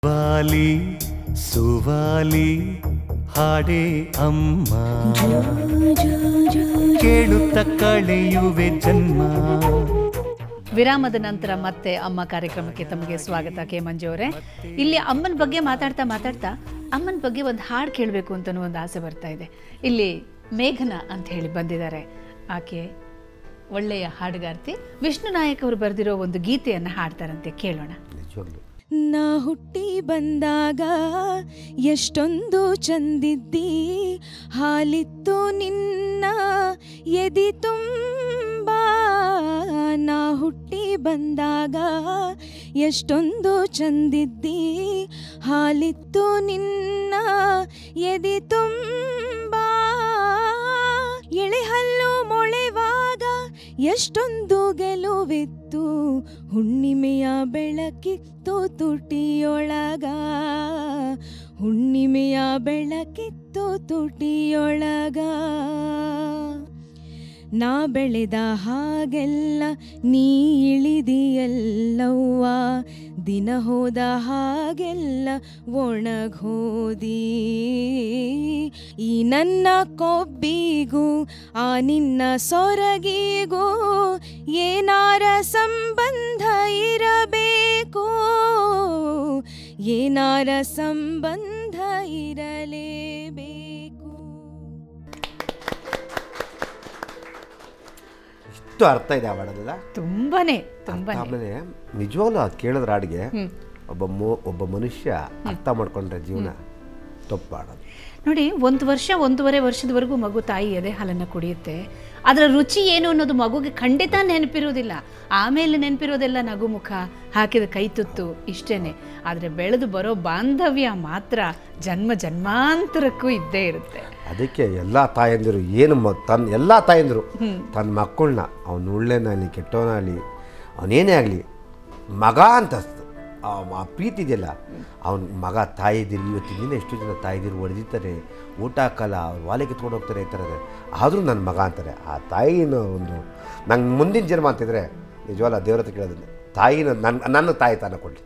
ವಾಲಿ ಸುವಾಲಿ ಹಾಡೇ ಅಮ್ಮ ಕೇಳುತ್ತ ಕಳೆಯುವೆ ಜನ್ಮ. ವಿರಾಮದ ನಂತರ ಮತ್ತೆ ಅಮ್ಮ ಕಾರ್ಯಕ್ರಮಕ್ಕೆ ತಮಗೆ ಸ್ವಾಗತ. ಕೆ ಮಂಜು ಅವರೇ, ಇಲ್ಲಿ ಅಮ್ಮನ ಬಗ್ಗೆ ಮಾತಾಡ್ತಾ ಅಮ್ಮನ ಬಗ್ಗೆ ಒಂದು ಹಾಡು ಕೇಳಬೇಕು ಅಂತಲೂ ಒಂದು ಆಸೆ ಬರ್ತಾ ಇದೆ. ಇಲ್ಲಿ ಮೇಘನಾ ಅಂತ ಹೇಳಿ ಬಂದಿದ್ದಾರೆ. ಆಕೆ ಒಳ್ಳೆಯ ಹಾಡುಗಾರ್ತಿ. ವಿಷ್ಣು ನಾಯಕ್ ಅವರು ಬರೆದಿರೋ ಒಂದು ಗೀತೆಯನ್ನು ಹಾಡ್ತಾರಂತೆ, ಕೇಳೋಣ. ನಾ ಹುಟ್ಟಿ ಬಂದಾಗ ಎಷ್ಟೊಂದು ಚಂದಿದ್ದಿ, ಹಾಲಿತ್ತು ನಿನ್ನ ಎದಿ ತುಂಬ. ನಾ ಹುಟ್ಟಿ ಬಂದಾಗ ಎಷ್ಟೊಂದು ಚಂದಿದ್ದಿ, ಹಾಲಿತ್ತು ನಿನ್ನ ಎದಿ ತುಂಬ. ಎಳೆಹಲ್ಲು ಮೊಳೆವಾಗ ಎಷ್ಟೊಂದು ಗೆಲುವಿತ್ತು, ಹುಣ್ಣಿಮೆಯ ಬೆಳಕಿತ್ತು ತುಟಿಯೊಳಗ. ಹುಣ್ಣಿಮೆಯ ಬೆಳಕಿತ್ತು ತುಟಿಯೊಳಗ. ನಾ ಬೆಳೆದ ಹಾಗೆಲ್ಲ ನೀ ಇಳಿದಿಯಲ್ಲವ್ವ, ದಿನ ಹೋದ ಹಾಗೆಲ್ಲ ಒಣಗೋದಿ. ಈ ನನ್ನ ಕೊಬ್ಬಿಗೂ ಆ ನಿನ್ನ ಸೊರಗಿಗೂ ಏನಾರ ಸಂಬಂಧ ಇರಬೇಕು, ಏನಾರ ಸಂಬಂಧ ಇರಲೇಬೇಕು. ಎಷ್ಟು ಅರ್ಥ ಇದೆ ಆ ಹಾಡಲ್ಲ, ತುಂಬಾನೇ. ಆಮೇಲೆ ನಿಜವಾಗ್ಲೂ ಅದು ಕೇಳಿದ್ರೆ ಹಾಡಿಗೆ ಒಬ್ಬ ಮನುಷ್ಯ ಅರ್ಥ ಮಾಡ್ಕೊಂಡ್ರೆ ಜೀವನ ತಪ್ಪು ಮಾಡೋದು. ನೋಡಿ, 1 ವರ್ಷ 1.5 ವರ್ಷದವರೆಗೂ ಮಗು ತಾಯಿ ಎದೆ ಹಾಲನ್ನು ಕುಡಿಯುತ್ತೆ. ಅದರ ರುಚಿ ಏನು ಅನ್ನೋದು ಮಗುಗೆ ಖಂಡಿತ ನೆನಪಿರೋದಿಲ್ಲ. ಆಮೇಲೆ ನೆನಪಿರೋದೆಲ್ಲ ನಗು ಮುಖ, ಹಾಕಿದ ಕೈ ತುತ್ತು, ಇಷ್ಟೇನೆ. ಆದರೆ ಬೆಳೆದು ಬರೋ ಬಾಂಧವ್ಯ ಮಾತ್ರ ಜನ್ಮ ಜನ್ಮಾಂತರಕ್ಕೂ ಇದ್ದೇ ಇರುತ್ತೆ. ಅದಕ್ಕೆ ಎಲ್ಲ ತಾಯಂದಿರು ಎಲ್ಲ ತಾಯಂದಿರು ತನ್ನ ಮಕ್ಕಳನ್ನ ಅವನು ಒಳ್ಳೆನಾಗಲಿ ಕೆಟ್ಟವನಾಗಲಿ ಅವನೇನೇ ಆಗಲಿ ಮಗ ಅಂತ ಆ ಪ್ರೀತಿ ಇದೆಯಲ್ಲ, ಅವನ ಮಗ ತಾಯಿದಿರು. ಇವತ್ತಿನ ದಿನ ಎಷ್ಟು ಜನ ತಾಯಿದಿರು ಹೊಡೆದಿರ್ತಾರೆ, ಊಟ ಹಾಕಲ್ಲ, ಅವ್ರು ವಾಲೆ ಕಿತ್ಕೊಂಡು ಹೋಗ್ತಾರೆ, ಈ ಥರದ. ಆದರೂ ನನ್ನ ಮಗ ಅಂತಾರೆ. ಆ ತಾಯಿನ ಒಂದು ನಂಗೆ ಮುಂದಿನ ಜನ್ಮ ಅಂತಿದ್ರೆ ನಿಜವಾಗ್ಲೂ ದೇವ್ರ ಹತ್ರ ಕೇಳೋದಿಲ್ಲ, ತಾಯಿನ ನನ್ನ ತಾಯಿ ತಾನ ಕೊಡಲಿ.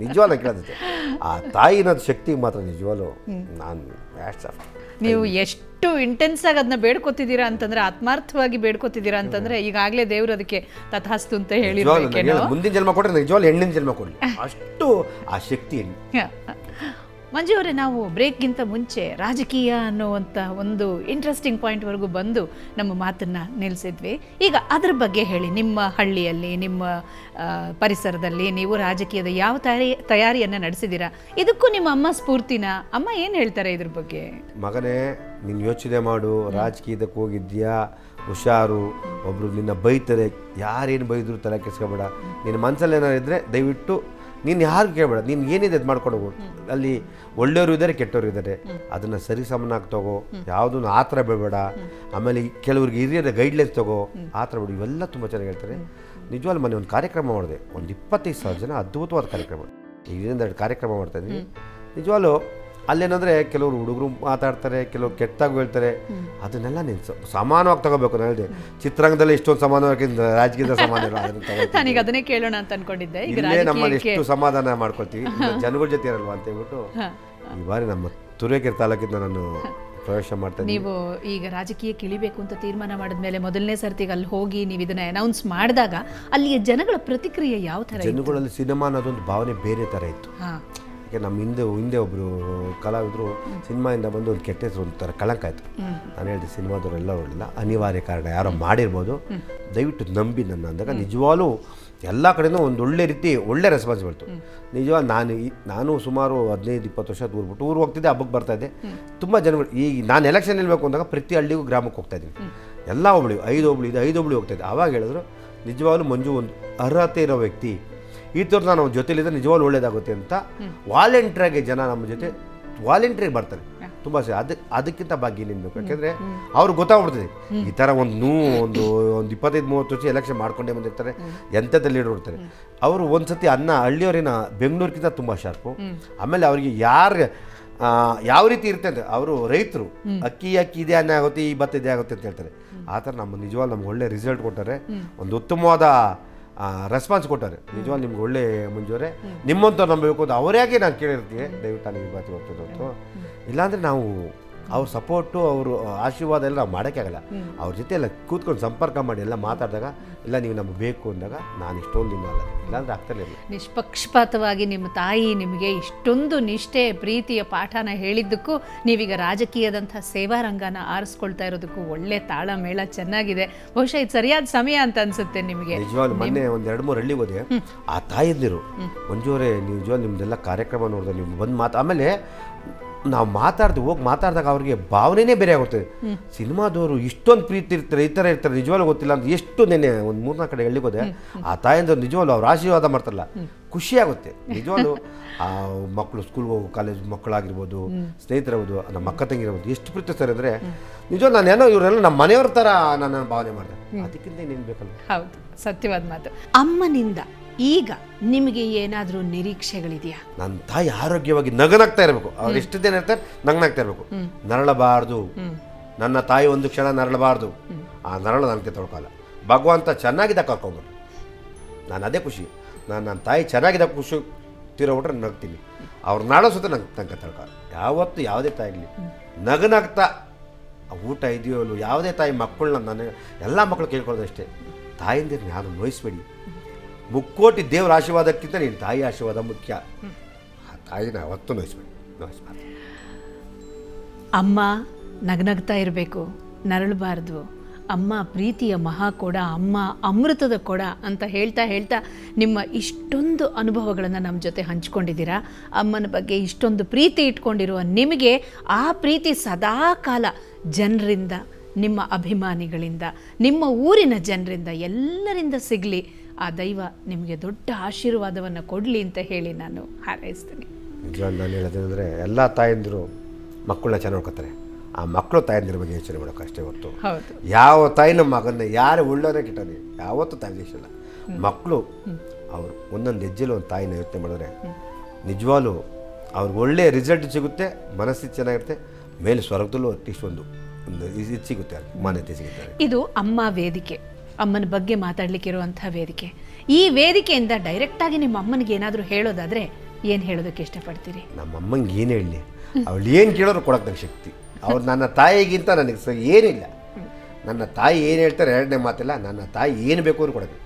ನಿಜವಾಗ್ಲೂ ಕೇಳೋದಿದೆ ಆ ತಾಯಿನ ಶಕ್ತಿ ಮಾತ್ರ ನಿಜವಾಗ್ಲೂ ನಾನು ನೀವು ಎಷ್ಟು ಇಂಟೆನ್ಸ್ ಆಗಿ ಅದನ್ನ ಬೇಡ್ಕೊತಿದ್ದೀರಾ ಅಂತಂದ್ರೆ, ಆತ್ಮಾರ್ಥವಾಗಿ ಬೇಡ್ಕೊತಿದ್ದೀರಾ ಅಂತಂದ್ರೆ, ಈಗಾಗಲೇ ದೇವ್ರು ಅದಕ್ಕೆ ತಥಾಸ್ತು ಅಂತ ಹೇಳಿರ್ಬೇಕೇನೋ. ಮುಂದಿನ ಜನ್ಮ ಕೊಟ್ಟರೆ ನಿಜವಾಗ್ಲೂ ಹೆಣ್ಣಿನ ಜನ್ಮ ಕೊಡಲಿ, ಅಷ್ಟು ಆ ಶಕ್ತಿ. ಮಂಜು ಅವರೇ, ನಾವು ಬ್ರೇಕ್ಗಿಂತ ಮುಂಚೆ ರಾಜಕೀಯ ಅನ್ನುವಂಥ ಒಂದು ಇಂಟ್ರೆಸ್ಟಿಂಗ್ ಪಾಯಿಂಟ್ವರೆಗೂ ಬಂದು ನಮ್ಮ ಮಾತನ್ನು ನಿಲ್ಲಿಸಿದ್ವಿ. ಈಗ ಅದ್ರ ಬಗ್ಗೆ ಹೇಳಿ. ನಿಮ್ಮ ಹಳ್ಳಿಯಲ್ಲಿ, ನಿಮ್ಮ ಪರಿಸರದಲ್ಲಿ ನೀವು ರಾಜಕೀಯದ ಯಾವ ತಯಾರಿಯನ್ನು ನಡೆಸಿದ್ದೀರಾ? ಇದಕ್ಕೂ ನಿಮ್ಮ ಅಮ್ಮ ಸ್ಫೂರ್ತಿನ? ಅಮ್ಮ ಏನು ಹೇಳ್ತಾರೆ ಇದ್ರ ಬಗ್ಗೆ? ಮಗನೇ, ನೀನು ಯೋಚನೆ ಮಾಡು, ರಾಜಕೀಯದಕ್ಕೆ ಹೋಗಿದ್ಯಾ, ಹುಷಾರು. ಒಬ್ರು ನಿನ್ನ ಬೈತಾರೆ, ಯಾರೇನು ಬೈದ್ರು ತಲೆ ಕೆಸ್ಕೊಬೇಡ. ನಿನ್ನ ಮನಸ್ಸಲ್ಲಿ ಏನಾರು ಇದ್ದರೆ ದಯವಿಟ್ಟು ನೀನು ಯಾರು ಕೇಳಬೇಡ, ನೀನು ಏನಿದೆ ಅದು ಮಾಡ್ಕೊಂಡು ಹೋಗು. ಅಲ್ಲಿ ಒಳ್ಳೆಯವರು ಇದ್ದಾರೆ, ಕೆಟ್ಟವರು ಇದ್ದಾರೆ, ಅದನ್ನು ಸರಿ ಸಮನಾಗಿ ತಗೋ. ಯಾವುದನ್ನು ಆ ಥರ ಬೇಡ. ಆಮೇಲೆ ಕೆಲವ್ರಿಗೆ ಹಿರಿಯರ ಗೈಡ್ಲೈನ್ಸ್ ತಗೋ, ಆ ಥರ ಬಿಡು. ಇವೆಲ್ಲ ತುಂಬ ಚೆನ್ನಾಗಿ ಹೇಳ್ತಾರೆ. ನಿಜವಾಗ್ಲೂ ಮೊನ್ನೆ ಒಂದು ಕಾರ್ಯಕ್ರಮ ಮಾಡಿದೆ, ಒಂದು 25,000 ಜನ, ಅದ್ಭುತವಾದ ಕಾರ್ಯಕ್ರಮ. ಇದರಿಂದ 2 ಕಾರ್ಯಕ್ರಮ ಮಾಡ್ತಾಯಿದ್ವಿ. ನಿಜವಾಗ್ಲೂ ಅಲ್ಲೇನಂದರೆ ಕೆಲವರು ಹುಡುಗರು ಮಾತಾಡ್ತಾರೆ, ಕೆಲವರು ಕೆಟ್ಟಾಗೂ ಹೇಳ್ತಾರೆ. ಅದನ್ನೆಲ್ಲ ನೀನು ಸಮಾನವಾಗಿ ತಗೋಬೇಕು. ನಾನು ಹೇಳಿದೆ, ಚಿತ್ರರಂಗದಲ್ಲಿ ಇಷ್ಟೊಂದು ಸಮಾನವಾಗಿ ರಾಜಕೀಯದ ಸಮಾನ ಇಲ್ಲ. ನನಗೆ ಅದನ್ನೇ ಕೇಳೋಣ ಅಂತ ಅನ್ಕೊಂಡಿದ್ದೆ. ಇಲ್ಲೇ ನಮ್ಮಲ್ಲಿ ಎಷ್ಟು ಸಮಾಧಾನ ಮಾಡ್ಕೊಳ್ತೀವಿ, ಜನಗಳ ಜೊತೆ ಇರಲ್ವಾ ಅಂತ ಹೇಳ್ಬಿಟ್ಟು ಈ ಬಾರಿ ನಮ್ಮ ತುರುವೇಕೆರೆ ತಾಲೂಕಿಂದ ನಾನು ಪ್ರವೇಶ ಮಾಡ್ತೇನೆ. ನೀವು ಈಗ ರಾಜಕೀಯಕ್ಕೆ ಇಳಿಬೇಕು ಅಂತ ತೀರ್ಮಾನ ಮಾಡಿದ್ಮೇಲೆ ಮೊದಲನೇ ಸರ್ತಿಗೆ ಅಲ್ಲಿ ಹೋಗಿ ನೀವು ಇದನ್ನ ಅನೌನ್ಸ್ ಮಾಡಿದಾಗ ಅಲ್ಲಿಯ ಜನಗಳ ಪ್ರತಿಕ್ರಿಯೆ ಯಾವ ಥರ? ಜನಗಳಲ್ಲಿ ಸಿನಿಮಾ ಅನ್ನೋದೊಂದು ಭಾವನೆ ಬೇರೆ ಥರ ಇತ್ತು. ಯಾಕೆ ನಮ್ಮ ಹಿಂದೆ ಒಬ್ಬರು ಕಲಾವಿದರು ಸಿನಿಮಾಯಿಂದ ಬಂದು ಒಂದು ಕೆಟ್ಟ ಹೆಸರು, ಒಂಥರ ಕಳಂಕ ಆಯಿತು. ನಾನು ಹೇಳಿದೆ, ಸಿನಿಮಾದವರೆಲ್ಲ ಒಳ್ಳಿಲ್ಲ, ಅನಿವಾರ್ಯ ಕಾರಣ, ಯಾರೋ ಮಾಡಿರ್ಬೋದು, ದಯವಿಟ್ಟು ನಂಬಿ ನನ್ನ ಅಂದಾಗ ನಿಜವಾಗ್ಲೂ ಎಲ್ಲ ಕಡೆಯೂ ಒಂದು ಒಳ್ಳೆ ರೀತಿ ಒಳ್ಳೆ ರೆಸ್ಪಾನ್ಸ್ ಬರ್ತು. ನಿಜವಾಗ ನಾನು ಸುಮಾರು 15-20 ವರ್ಷ ಊರ್ಬಿಟ್ಟು ಊರು ಹೋಗ್ತಿದ್ದೆ, ಹಬ್ಬಕ್ಕೆ ಬರ್ತಾಯಿದ್ದೆ. ತುಂಬ ಜನಗಳು ಈಗ ನಾನು ಎಲೆಕ್ಷನ್ ನಿಲ್ಬೇಕು ಅಂದಾಗ ಪ್ರತಿ ಹಳ್ಳಿಗೂ ಗ್ರಾಮಕ್ಕೆ ಹೋಗ್ತಾಯಿದ್ದೀನಿ. ಎಲ್ಲ ಹೋಬಳಿ 5 ಹೋಬಳಿ ಹೋಗ್ತಾಯಿದ್ದೆ. ಆವಾಗ ಹೇಳಿದ್ರು, ನಿಜವಾಗ್ಲೂ ಮಂಜು ಒಂದು ಅರ್ಹತೆ ಇರೋ ವ್ಯಕ್ತಿ, ಈ ಥರ ನಾವು ಜೊತೆಲಿದ್ದರೆ ನಿಜವಾಗ್ಲೂ ಒಳ್ಳೇದಾಗುತ್ತೆ ಅಂತ ವಾಲಂಟ್ರಿಯಾಗಿ ಜನ ನಮ್ಮ ಜೊತೆ ವಾಲಂಟ್ರಿಗೆ ಬರ್ತಾರೆ. ತುಂಬ ಅದಕ್ಕಿಂತ ಭಾಗ್ಯ ನಿನ್ಬೇಕು. ಯಾಕೆಂದರೆ ಅವ್ರಿಗೆ ಗೊತ್ತಾಗ್ಬಿಡ್ತದೆ ಈ ಥರ ಒಂದು 25-30 ವರ್ಷ ಎಲೆಕ್ಷನ್ ಮಾಡ್ಕೊಂಡೇ ಬಂದಿರ್ತಾರೆ, ಎಂಥದ್ದು ಲೀಡರ್ ಇರ್ತಾರೆ. ಅವರು ಒಂದು ಸತಿ ಹಳ್ಳಿಯವರಿನ ಬೆಂಗಳೂರಿಗಿಂತ ತುಂಬ ಶಾರ್ಪು. ಆಮೇಲೆ ಅವ್ರಿಗೆ ಯಾವ ರೀತಿ ಇರುತ್ತೆ ಅಂದರೆ, ಅವರು ರೈತರು, ಅಕ್ಕಿ ಇದೇ ಅನ್ನ ಆಗುತ್ತೆ, ಈ ಭತ್ತ ಇದೇ ಆಗುತ್ತೆ ಅಂತ ಹೇಳ್ತಾರೆ. ಆ ಥರ ನಮ್ಮ ನಿಜವಾಗ್ಲೂ ನಮ್ಗೆ ಒಳ್ಳೆ ರಿಸಲ್ಟ್ ಕೊಟ್ಟಾರೆ. ಒಂದು ಉತ್ತಮವಾದ ರೆಸ್ಪಾನ್ಸ್ ಕೊಟ್ಟಾರೆ. ನಿಜವಾಗ್ಲೂ ನಿಮ್ಗೆ ಒಳ್ಳೆ ಮಂಜುವರೆ, ನಿಮ್ಮಂಥವ್ರು ನಂಬಬೇಕು ಅಂತ ಅವರಾಗೆ ನಾನು ಕೇಳಿರ್ತೀನಿ. ದಯವಿಟ್ಟು ನನಗೆ ಬಾತಿ ಹೋಗ್ತದೆ ಹೊತ್ತು, ಇಲ್ಲಾಂದರೆ ನಾವು ಅವ್ರ ಸಪೋರ್ಟು ಅವರು ಆಶೀರ್ವಾದ ಎಲ್ಲ ನಾವು ಮಾಡೋಕ್ಕಾಗಲ್ಲ. ಅವ್ರ ಜೊತೆ ಎಲ್ಲ ಕೂತ್ಕೊಂಡು ಸಂಪರ್ಕ ಮಾಡಿ ಎಲ್ಲ ಮಾತಾಡಿದಾಗ, ಇಲ್ಲ ನೀವು ನಮಗೆ ಬೇಕು ಅಂದಾಗ ನಾನು ಇಷ್ಟೊಂದು ದಿನ ಅಲ್ಲ, ಇಲ್ಲಾಂದರೆ ಆಗ್ತಿರಲಿಲ್ಲ. ನಿಷ್ಪಕ್ಷಪಾತವಾಗಿ ನಿಮ್ಮ ತಾಯಿ ನಿಮಗೆ ಇಷ್ಟೊಂದು ನಿಷ್ಠೆ ಪ್ರೀತಿಯ ಪಾಠನ ಹೇಳಿದ್ದಕ್ಕೂ, ನೀವೀಗ ರಾಜಕೀಯದಂಥ ಸೇವಾ ರಂಗನ ಆರಿಸ್ಕೊಳ್ತಾ ಇರೋದಕ್ಕೂ ಒಳ್ಳೆ ತಾಳ ಮೇಳ ಚೆನ್ನಾಗಿದೆ. ಬಹುಶಃ ಇದು ಸರಿಯಾದ ಸಮಯ ಅಂತ ಅನ್ಸುತ್ತೆ ನಿಮಗೆ. ನಿಜವಾಗ್ಲೂ ಮೊನ್ನೆ ಒಂದು 2-3 ಹಳ್ಳಿಗೆ ಹೋದೆ, ಆ ತಾಯಿದ್ದಿರು ಮಂಜುವರೇ ನಿಜವಾಗ್ಲೂ ನಿಮ್ದೆಲ್ಲ ಕಾರ್ಯಕ್ರಮ ನೋಡಿದೆ, ನೀವು ಬಂದು ಆಮೇಲೆ ನಾವು ಹೋಗಿ ಮಾತಾಡಿದಾಗ ಅವ್ರಿಗೆ ಭಾವನೆನೇ ಬೇರೆ ಆಗುತ್ತೆ. ಸಿನಿಮಾದವರು ಇಷ್ಟೊಂದು ಪ್ರೀತಿ ಇರ್ತಾರೆ, ಈ ಥರ ಇರ್ತಾರೆ, ನಿಜವಾಗ್ಲೂ ಗೊತ್ತಿಲ್ಲ ಅಂತ ಎಷ್ಟು ನೆನೆ ಒಂದು 3-4 ಕಡೆ ಹಳ್ಳಿಗೆ ಹೋದೆ. ಆ ತಾಯಿಂದವ್ರು ನಿಜವಾಗ್ಲೂ ಅವ್ರು ಆಶೀರ್ವಾದ ಮಾಡ್ತಾರಲ್ಲ, ಖುಷಿ ಆಗುತ್ತೆ ನಿಜವಾಗ್ಲೂ. ಆ ಮಕ್ಕಳು ಸ್ಕೂಲ್ಗೆ ಹೋಗೋ ಕಾಲೇಜ್ ಮಕ್ಕಳಾಗಿರ್ಬೋದು, ಸ್ನೇಹಿತರಾಗ್ಬೋದು, ನಮ್ಮ ಅಕ್ಕ ತಂಗಿರ್ಬೋದು, ಎಷ್ಟು ಪ್ರೀತಿಸ್ತಾರೆ ಅಂದರೆ ನಿಜವಾಗ್ಲೂ ನಾನೇನೋ ಇವರೆಲ್ಲ ನಮ್ಮ ಮನೆಯವ್ರ ಥರ ನನ್ನ ಭಾವನೆ ಮಾಡಿದೆ. ಅದಕ್ಕಿಂತ ಇನ್ನೇನು ಬೇಕಲ್ಲ. ಹೌದು, ಸತ್ಯವಾದ ಮಾತು. ಅಮ್ಮನಿಂದ ಈಗ ನಿಮಗೆ ಏನಾದರೂ ನಿರೀಕ್ಷೆಗಳಿದೆಯಾ? ನನ್ನ ತಾಯಿ ಆರೋಗ್ಯವಾಗಿ ನಗನಾಗ್ತಾ ಇರಬೇಕು. ಅವ್ರು ಎಷ್ಟು ದಿನ ಇರ್ತಾರೆ ನಗನಾಗ್ತಾ ಇರಬೇಕು, ನರಳಬಾರ್ದು. ನನ್ನ ತಾಯಿ ಒಂದು ಕ್ಷಣ ನರಳಬಾರ್ದು. ಆ ನರಳು ನನಗೆ ತೊಳ್ಕೊಲ್ಲ. ಭಗವಂತ ಚೆನ್ನಾಗಿದ್ದ ಕರ್ಕೊಂಬಿಟ್ರು, ನಾನು ಅದೇ ಖುಷಿ. ನನ್ನ ತಾಯಿ ಚೆನ್ನಾಗಿದ್ದ ಖುಷಿ ತೀರೋಬಿಟ್ರೆ ನಗ್ತೀನಿ. ಅವ್ರು ನಾಡೋ ಸುತ್ತ ನಂಗೆ ತನಕ ತಳ್ಕೊಲ್ಲ. ಯಾವತ್ತು ಯಾವುದೇ ತಾಯಿ ಆಗಲಿ ನಗನಾಗ್ತಾ ಊಟ ಇದೆಯೋ ಅಲ್ಲೋ, ಯಾವುದೇ ತಾಯಿ ಮಕ್ಕಳನ್ನ ನನಗೆ ಎಲ್ಲ ಮಕ್ಕಳು ಕೇಳ್ಕೊಳ್ಳೋದಷ್ಟೇ, ತಾಯಿಂದಿರು ಯಾರು ನೋಯಿಸ್ಬೇಡಿ. ಮುಕ್ಕೋಟಿ ದೇವರ ಆಶೀರ್ವಾದಕ್ಕಿಂತ ನೀನು ತಾಯಿ ಆಶೀರ್ವಾದ ಮುಖ್ಯ. ಆ ತಾಯಿನ ಯಾವತ್ತೂ ನೋಯಿಸ್ಬಾರ್ದು. ಅಮ್ಮ ನಗ್ನಗ್ತಾ ಇರಬೇಕು, ನರಳಬಾರ್ದು. ಅಮ್ಮ ಪ್ರೀತಿಯ ಮಹಾಕೊಡ, ಅಮ್ಮ ಅಮೃತದ ಕೊಡ ಅಂತ ಹೇಳ್ತಾ ಹೇಳ್ತಾ ನಿಮ್ಮ ಇಷ್ಟೊಂದು ಅನುಭವಗಳನ್ನು ನಮ್ಮ ಜೊತೆ ಹಂಚ್ಕೊಂಡಿದ್ದೀರಾ. ಅಮ್ಮನ ಬಗ್ಗೆ ಇಷ್ಟೊಂದು ಪ್ರೀತಿ ಇಟ್ಕೊಂಡಿರುವ ನಿಮಗೆ ಆ ಪ್ರೀತಿ ಸದಾ ಕಾಲ ಜನರಿಂದ, ನಿಮ್ಮ ಅಭಿಮಾನಿಗಳಿಂದ, ನಿಮ್ಮ ಊರಿನ ಜನರಿಂದ, ಎಲ್ಲರಿಂದ ಸಿಗಲಿ. ಆ ದೈವ ನಿಮಗೆ ದೊಡ್ಡ ಆಶೀರ್ವಾದವನ್ನು ಕೊಡಲಿ ಅಂತ ಹೇಳಿ ನಾನು ಹಾರೈಸ್ತೀನಿ. ನಿಜವಾಗಿ ನಾನು ಹೇಳೋದಂದರೆ ಎಲ್ಲ ತಾಯಂದಿರು ಮಕ್ಕಳನ್ನ ಚೆನ್ನಾಗಿ ನೋಡ್ಕೊತಾರೆ. ಆ ಮಕ್ಕಳು ತಾಯಂದಿರ ಬಗ್ಗೆ ಯೋಚನೆ ಮಾಡೋಕೆ ಅಷ್ಟೇ ಹೊರತು ಯಾವ ತಾಯಿನ ಮಗನ್ನ ಯಾರು ಒಳ್ಳೆಯೇ ಕೆಟ್ಟನೆ ಯಾವತ್ತೂ ತಾಯಿ ದೇಶಲ್ಲ. ಮಕ್ಕಳು ಅವರು ಒಂದೊಂದು ಹೆಜ್ಜೆಲು ಒಂದು ತಾಯಿನ ಯೋಚನೆ ಮಾಡಿದ್ರೆ ನಿಜವಾಗ್ಲೂ ಅವ್ರಿಗೆ ಒಳ್ಳೆ ರಿಸಲ್ಟ್ ಸಿಗುತ್ತೆ, ಮನಸ್ಥಿತಿ ಚೆನ್ನಾಗಿರುತ್ತೆ, ಮೇಲೆ ಸ್ವರ್ಗದಲ್ಲೂ ಅಟ್ಲೀಸ್ಟ್ ಒಂದು ಇದು ಸಿಗುತ್ತೆ, ಮಾನ್ಯತೆ ಸಿಗುತ್ತೆ. ಇದು ಅಮ್ಮ ವೇದಿಕೆ, ಅಮ್ಮನ ಬಗ್ಗೆ ಮಾತಾಡಲಿಕ್ಕೆ ಇರುವಂಥ ವೇದಿಕೆ. ಈ ವೇದಿಕೆಯಿಂದ ಡೈರೆಕ್ಟಾಗಿ ನಿಮ್ಮ ಅಮ್ಮನಿಗೆ ಏನಾದರೂ ಹೇಳೋದಾದರೆ ಏನು ಹೇಳೋದಕ್ಕೆ ಇಷ್ಟಪಡ್ತೀರಿ? ನಮ್ಮ ಅಮ್ಮಂಗೆ ಏನು ಹೇಳಲಿ, ಅವಳು ಏನು ಕೇಳೋರು ಕೊಡೋಕೆ ನನಗೆ ಶಕ್ತಿ. ಅವ್ರು ನನ್ನ ತಾಯಿಗಿಂತ ನನಗೆ ಏನಿಲ್ಲ. ನನ್ನ ತಾಯಿ ಏನು ಹೇಳ್ತಾರೆ ಎರಡನೇ ಮಾತಿಲ್ಲ. ನನ್ನ ತಾಯಿ ಏನು ಬೇಕು ಅವ್ರು ಕೊಡೋದು,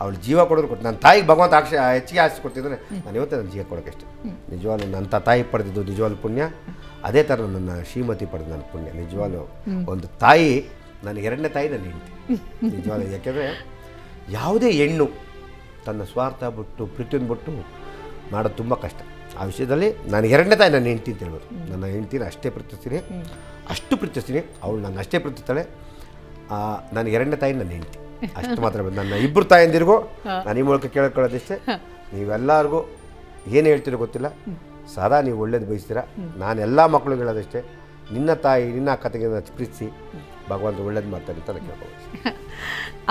ಅವಳು ಜೀವ ಕೊಡೋರು ಕೊಟ್ಟು. ನನ್ನ ತಾಯಿಗೆ ಭಗವಂತ ಹೆಚ್ಚಿಗೆ ಆಸೆ ಕೊಡ್ತಿದ್ರೆ ನಾನು ಇವತ್ತೇ ನನ್ನ ಜೀವ ಕೊಡೋಕೆ ಅಷ್ಟೇ. ನಿಜವಾಗ್ಲೂ ನನ್ನ ತಾಯಿ ಪಡೆದಿದ್ದು ನಿಜವಾಗ್ಲೂ ಪುಣ್ಯ. ಅದೇ ಥರ ನನ್ನ ಶ್ರೀಮತಿ ಪಡೆದು ನನ್ನ ಪುಣ್ಯ. ನಿಜವಾಗ್ಲೂ ಒಂದು ತಾಯಿ, ನನ್ನ ಎರಡನೇ ತಾಯಿ ನನ್ನ ಹೆಂಡತಿ ನಿಜವಾಗ್ಲೂ. ಯಾಕೆಂದರೆ ಯಾವುದೇ ಹೆಣ್ಣು ತನ್ನ ಸ್ವಾರ್ಥ ಬಿಟ್ಟು ಪ್ರೀತಿಯನ್ನು ಬಿಟ್ಟು ಮಾಡೋದು ತುಂಬ ಕಷ್ಟ. ಆ ವಿಷಯದಲ್ಲಿ ನಾನು ಎರಡನೇ ತಾಯಿ ನನ್ನ ಹೆಂಡತಿ ಅಂತ ಹೇಳ್ಬೋದು. ನನ್ನ ಹೆಂಡತಿನ ಅಷ್ಟೇ ಪ್ರೀತಿಸ್ತೀನಿ, ಅಷ್ಟು ಪ್ರೀತಿಸ್ತೀನಿ. ಅವಳು ನನ್ನ ಅಷ್ಟೇ ಪ್ರೀತಿಸ್ತಾಳೆ. ನನ್ನ ಎರಡನೇ ತಾಯಿ ನನ್ನ ಹೆಂಡತಿ ಅಷ್ಟು ಮಾತ್ರ. ನನ್ನ ಇಬ್ಬರು ತಾಯಂದಿರಿಗೂ ನಾನು ಈ ಮೂಲಕ ಕೇಳ್ಕೊಳ್ಳೋದಿಷ್ಟೇ, ನೀವೆಲ್ಲರಿಗೂ ಏನು ಹೇಳ್ತೀರೋ ಗೊತ್ತಿಲ್ಲ, ಸದಾ ನೀವು ಒಳ್ಳೇದು ಬಯಸ್ತೀರ. ನಾನು ಎಲ್ಲ ಮಕ್ಕಳು ಹೇಳೋದಷ್ಟೇ, ನಿನ್ನ ತಾಯಿ ನಿನ್ನ ಅಕ್ಕ ತಂಗಿನ ಪ್ರೀತಿಸಿ ಭಗವಂತ ಒಳ್ಳೇದು ಮಾಡ್ತಾರೆ ಅಂತ ಕೇಳ್ಬೋದು.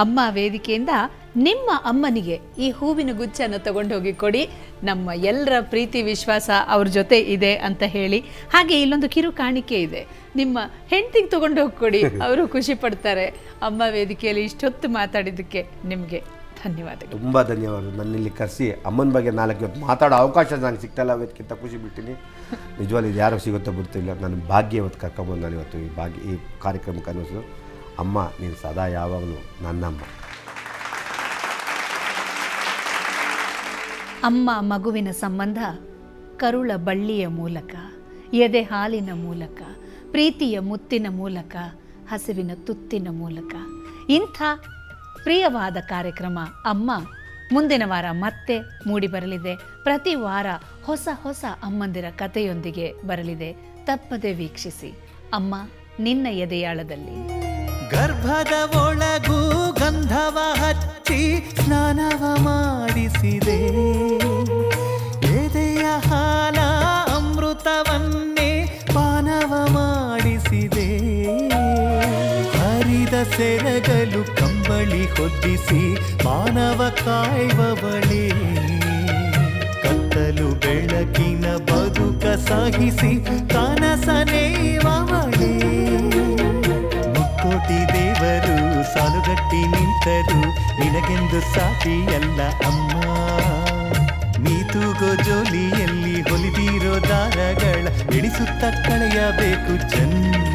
ಅಮ್ಮ ವೇದಿಕೆಯಿಂದ ನಿಮ್ಮ ಅಮ್ಮನಿಗೆ ಈ ಹೂವಿನ ಗುಚ್ಚನ್ನು ತಗೊಂಡೋಗಿ ಕೊಡಿ. ನಮ್ಮ ಎಲ್ಲರ ಪ್ರೀತಿ ವಿಶ್ವಾಸ ಅವ್ರ ಜೊತೆ ಇದೆ ಅಂತ ಹೇಳಿ. ಹಾಗೆ ಇಲ್ಲೊಂದು ಕಿರು ಕಾಣಿಕೆ ಇದೆ, ನಿಮ್ಮ ಹೆಂಡತಿಗೆ ತಗೊಂಡೋಗಿ ಕೊಡಿ, ಅವರು ಖುಷಿ ಪಡ್ತಾರೆ. ಅಮ್ಮ ವೇದಿಕೆಯಲ್ಲಿ ಇಷ್ಟೊತ್ತು ಮಾತಾಡಿದ್ದಕ್ಕೆ ನಿಮಗೆ ಧನ್ಯವಾದಗಳು. ತುಂಬ ಧನ್ಯವಾದ. ನನ್ನಿಲ್ಲಿ ಕರೆಸಿ ಅಮ್ಮನ ಬಗ್ಗೆ 4 ಹೊತ್ತು ಮಾತಾಡೋ ಅವಕಾಶ ನನಗೆ ಸಿಗ್ತಾಯಿಲ್ಲ. ಅದಕ್ಕಿಂತ ಖುಷಿ ಬಿಡ್ತೀನಿ. ನಿಜವಾಗ್ಲೂ ಇದು ಯಾರೋ ಸಿಗುತ್ತೋ ಬಿಡ್ತಿಲ್ಲ. ನನ್ನ ಭಾಗ್ಯ ಇವತ್ತು ಕರ್ಕೊಂಬಂದು ನಾನು ಇವತ್ತು ಈ ಕಾರ್ಯಕ್ರಮಕ್ಕೆ ಅನ್ನಿಸೋದು. ಅಮ್ಮ ನೀನು ಸದಾ ಯಾವಾಗಲೂ ನನ್ನಮ್ಮ. ಅಮ್ಮ ಮಗುವಿನ ಸಂಬಂಧ ಕರುಳ ಬಳ್ಳಿಯ ಮೂಲಕ, ಎದೆ ಹಾಲಿನ ಮೂಲಕ, ಪ್ರೀತಿಯ ಮುತ್ತಿನ ಮೂಲಕ, ಹಸಿವಿನ ತುತ್ತಿನ ಮೂಲಕ. ಇಂಥ ಪ್ರಿಯವಾದ ಕಾರ್ಯಕ್ರಮ ಅಮ್ಮ ಮುಂದಿನ ವಾರ ಮತ್ತೆ ಮೂಡಿ ಬರಲಿದೆ. ಪ್ರತಿ ವಾರ ಹೊಸ ಹೊಸ ಅಮ್ಮಂದಿರ ಕಥೆಯೊಂದಿಗೆ ಬರಲಿದೆ. ತಪ್ಪದೆ ವೀಕ್ಷಿಸಿ ಅಮ್ಮ ನಿನ್ನ ಎದೆಯಾಳದಲ್ಲಿ. ಗರ್ಭದ ಒಳಗೂ ಗಂಧವ ಹಚ್ಚಿ ಸ್ನಾನವ ಮಾಡಿಸಿದೆ, ಎದೆಯ ಹಾಲ ಅಮೃತವನ್ನೇ ಪಾನವ ಮಾಡಿಸಿದೆ. ಹರಿದ ಸೆರಗಲು ಕಂಬಳಿ ಹೊದ್ದಿಸಿ ಮಾನವ ಕಾಯುವವಳೇ, ಕತ್ತಲು ಬೆಳಕಿನ ಬದುಕ ಸಹಿಸಿ ಕನಸನೇವವಳೇ. ಮುಕ್ಕೋಟಿ ದೇವರು ಸಾಲುಗಟ್ಟಿ ನಿಂತರು ನಿನಗೆಂದು ಸಾಟಿಯಲ್ಲ ಅಮ್ಮ. ನೀ ತೂಗೋ ಜೋಲಿಯಲ್ಲಿ ಹೊಲಿದಿರೋ ದಾರಗಳ ಎಣಿಸುತ್ತ ಕಳೆಯಬೇಕು ಜನ್ಮ.